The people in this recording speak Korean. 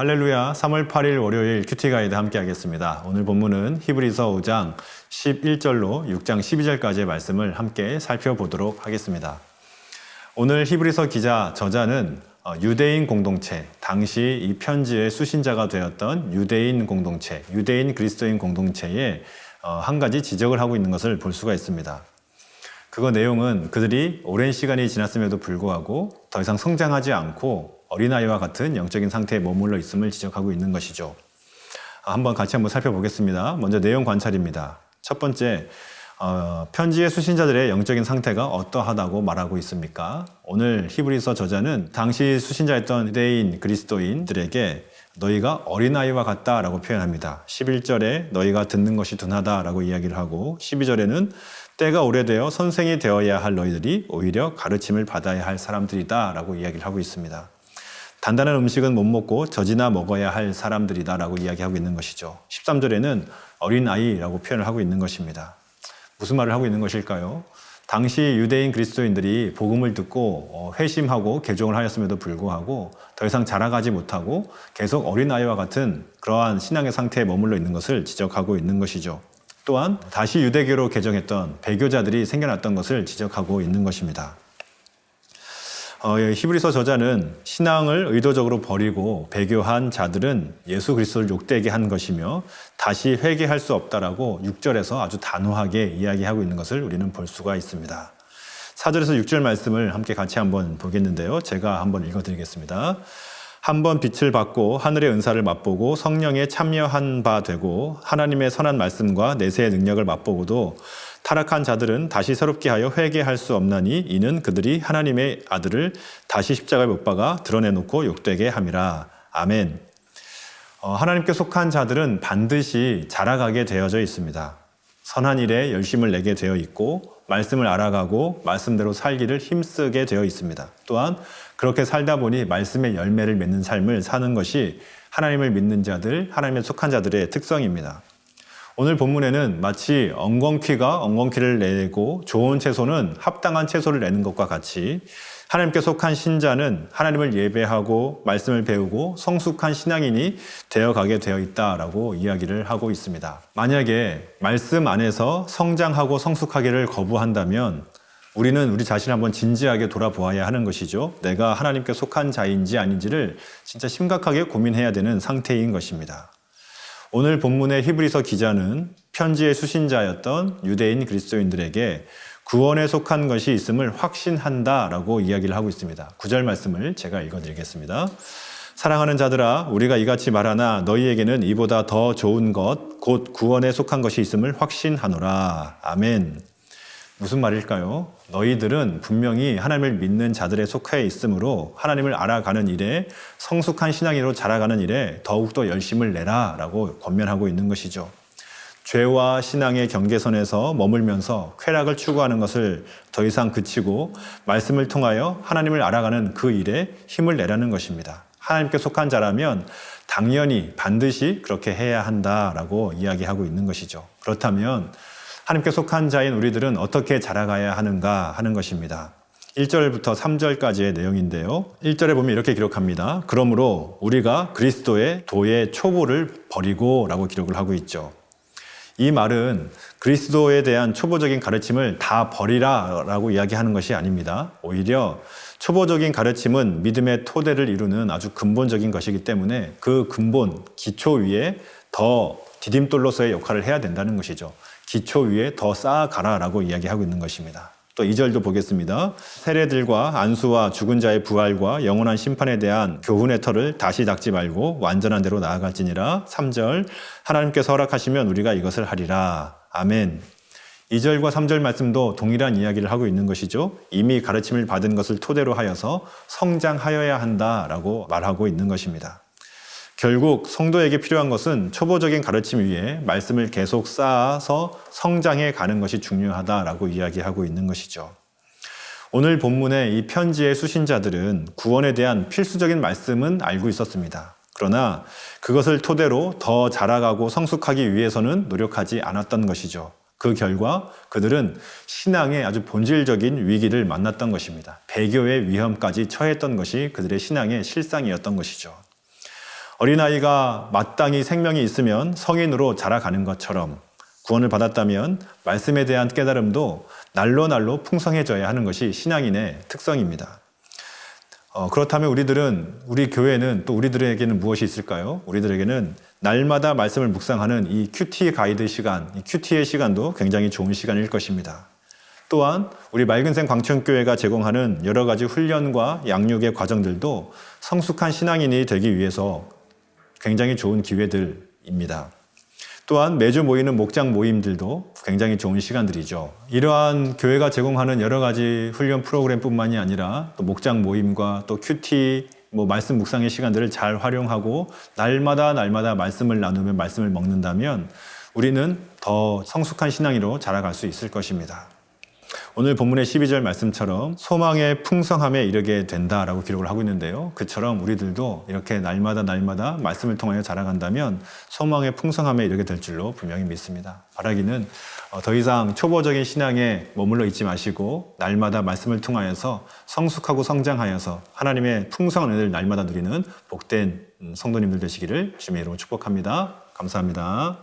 할렐루야. 3월 8일 월요일 큐티 가이드 함께 하겠습니다. 오늘 본문은 히브리서 5장 11절로 6장 12절까지의 말씀을 함께 살펴보도록 하겠습니다. 오늘 히브리서 기자 저자는 유대인 공동체, 당시 이 편지의 수신자가 되었던 유대인 공동체, 유대인 그리스도인 공동체에 한 가지 지적을 하고 있는 것을 볼 수가 있습니다. 그 내용은 그들이 오랜 시간이 지났음에도 불구하고 더 이상 성장하지 않고 어린아이와 같은 영적인 상태에 머물러 있음을 지적하고 있는 것이죠. 한번 살펴보겠습니다. 먼저 내용 관찰입니다. 첫 번째, 편지의 수신자들의 영적인 상태가 어떠하다고 말하고 있습니까? 오늘 히브리서 저자는 당시 수신자였던 유대인 그리스도인들에게 너희가 어린아이와 같다라고 표현합니다. 11절에 너희가 듣는 것이 둔하다라고 이야기를 하고 12절에는 때가 오래되어 선생이 되어야 할 너희들이 오히려 가르침을 받아야 할 사람들이다 라고 이야기를 하고 있습니다. 단단한 음식은 못 먹고 젖이나 먹어야 할 사람들이다 라고 이야기하고 있는 것이죠. 13절에는 어린아이라고 표현을 하고 있는 것입니다. 무슨 말을 하고 있는 것일까요? 당시 유대인 그리스도인들이 복음을 듣고 회심하고 개종을 하였음에도 불구하고 더 이상 자라가지 못하고 계속 어린아이와 같은 그러한 신앙의 상태에 머물러 있는 것을 지적하고 있는 것이죠. 또한 다시 유대교로 개종했던 배교자들이 생겨났던 것을 지적하고 있는 것입니다. 히브리서 저자는 신앙을 의도적으로 버리고 배교한 자들은 예수 그리스도를 욕되게 한 것이며 다시 회개할 수 없다라고 6절에서 아주 단호하게 이야기하고 있는 것을 우리는 볼 수가 있습니다. 4절에서 6절 말씀을 함께 같이 한번 보겠는데요. 제가 한번 읽어드리겠습니다. 한번 빛을 받고 하늘의 은사를 맛보고 성령에 참여한 바 되고 하나님의 선한 말씀과 내세의 능력을 맛보고도 타락한 자들은 다시 새롭게 하여 회개할 수 없나니 이는 그들이 하나님의 아들을 다시 십자가에 못 박아 드러내놓고 욕되게 함이라. 아멘. 하나님께 속한 자들은 반드시 자라가게 되어져 있습니다. 선한 일에 열심을 내게 되어 있고 말씀을 알아가고 말씀대로 살기를 힘쓰게 되어 있습니다. 또한 그렇게 살다 보니 말씀의 열매를 맺는 삶을 사는 것이 하나님을 믿는 자들, 하나님에 속한 자들의 특성입니다. 오늘 본문에는 마치 엉겅퀴가 엉겅퀴를 내고 좋은 채소는 합당한 채소를 내는 것과 같이 하나님께 속한 신자는 하나님을 예배하고 말씀을 배우고 성숙한 신앙인이 되어가게 되어 있다라고 이야기를 하고 있습니다. 만약에 말씀 안에서 성장하고 성숙하기를 거부한다면 우리는 우리 자신을 한번 진지하게 돌아보아야 하는 것이죠. 내가 하나님께 속한 자인지 아닌지를 진짜 심각하게 고민해야 되는 상태인 것입니다. 오늘 본문의 히브리서 기자는 편지의 수신자였던 유대인 그리스도인들에게 구원에 속한 것이 있음을 확신한다라고 이야기를 하고 있습니다. 9절 말씀을 제가 읽어드리겠습니다. 사랑하는 자들아, 우리가 이같이 말하나 너희에게는 이보다 더 좋은 것, 곧 구원에 속한 것이 있음을 확신하노라. 아멘. 무슨 말일까요? 너희들은 분명히 하나님을 믿는 자들에 속해 있으므로 하나님을 알아가는 일에 성숙한 신앙인으로 자라가는 일에 더욱더 열심을 내라 라고 권면하고 있는 것이죠. 죄와 신앙의 경계선에서 머물면서 쾌락을 추구하는 것을 더 이상 그치고 말씀을 통하여 하나님을 알아가는 그 일에 힘을 내라는 것입니다. 하나님께 속한 자라면 당연히 반드시 그렇게 해야 한다라고 이야기하고 있는 것이죠. 그렇다면 하나님께 속한 자인 우리들은 어떻게 자라가야 하는가 하는 것입니다. 1절부터 3절까지의 내용인데요. 1절에 보면 이렇게 기록합니다. 그러므로 우리가 그리스도의 도의 초보를 버리고 라고 기록을 하고 있죠. 이 말은 그리스도에 대한 초보적인 가르침을 다 버리라 라고 이야기하는 것이 아닙니다. 오히려 초보적인 가르침은 믿음의 토대를 이루는 아주 근본적인 것이기 때문에 그 근본, 기초 위에 더 디딤돌로서의 역할을 해야 된다는 것이죠. 기초 위에 더 쌓아가라 라고 이야기하고 있는 것입니다. 또 2절도 보겠습니다. 세례들과 안수와 죽은 자의 부활과 영원한 심판에 대한 교훈의 털을 다시 닦지 말고 완전한 대로 나아갈지니라. 3절 하나님께서 허락하시면 우리가 이것을 하리라. 아멘. 2절과 3절 말씀도 동일한 이야기를 하고 있는 것이죠. 이미 가르침을 받은 것을 토대로 하여서 성장하여야 한다라고 말하고 있는 것입니다. 결국 성도에게 필요한 것은 초보적인 가르침 위에 말씀을 계속 쌓아서 성장해 가는 것이 중요하다라고 이야기하고 있는 것이죠. 오늘 본문의 이 편지의 수신자들은 구원에 대한 필수적인 말씀은 알고 있었습니다. 그러나 그것을 토대로 더 자라가고 성숙하기 위해서는 노력하지 않았던 것이죠. 그 결과 그들은 신앙의 아주 본질적인 위기를 만났던 것입니다. 배교의 위험까지 처했던 것이 그들의 신앙의 실상이었던 것이죠. 어린아이가 마땅히 생명이 있으면 성인으로 자라가는 것처럼 구원을 받았다면 말씀에 대한 깨달음도 날로 날로 풍성해져야 하는 것이 신앙인의 특성입니다. 그렇다면 우리 교회는 또 우리들에게는 무엇이 있을까요? 우리들에게는 날마다 말씀을 묵상하는 이 큐티 가이드 시간, 이 큐티의 시간도 굉장히 좋은 시간일 것입니다. 또한 우리 맑은생 광천교회가 제공하는 여러 가지 훈련과 양육의 과정들도 성숙한 신앙인이 되기 위해서 굉장히 좋은 기회들입니다. 또한 매주 모이는 목장 모임들도 굉장히 좋은 시간들이죠. 이러한 교회가 제공하는 여러 가지 훈련 프로그램뿐만이 아니라 또 목장 모임과 또 큐티, 말씀 묵상의 시간들을 잘 활용하고 날마다 말씀을 나누며 말씀을 먹는다면 우리는 더 성숙한 신앙인으로 자라갈 수 있을 것입니다. 오늘 본문의 12절 말씀처럼 소망의 풍성함에 이르게 된다라고 기록을 하고 있는데요. 그처럼 우리들도 이렇게 날마다 말씀을 통하여 자라간다면 소망의 풍성함에 이르게 될 줄로 분명히 믿습니다. 바라기는 더 이상 초보적인 신앙에 머물러 있지 마시고 날마다 말씀을 통하여서 성숙하고 성장하여서 하나님의 풍성한 은혜를 날마다 누리는 복된 성도님들 되시기를 주님의 이름으로 축복합니다. 감사합니다.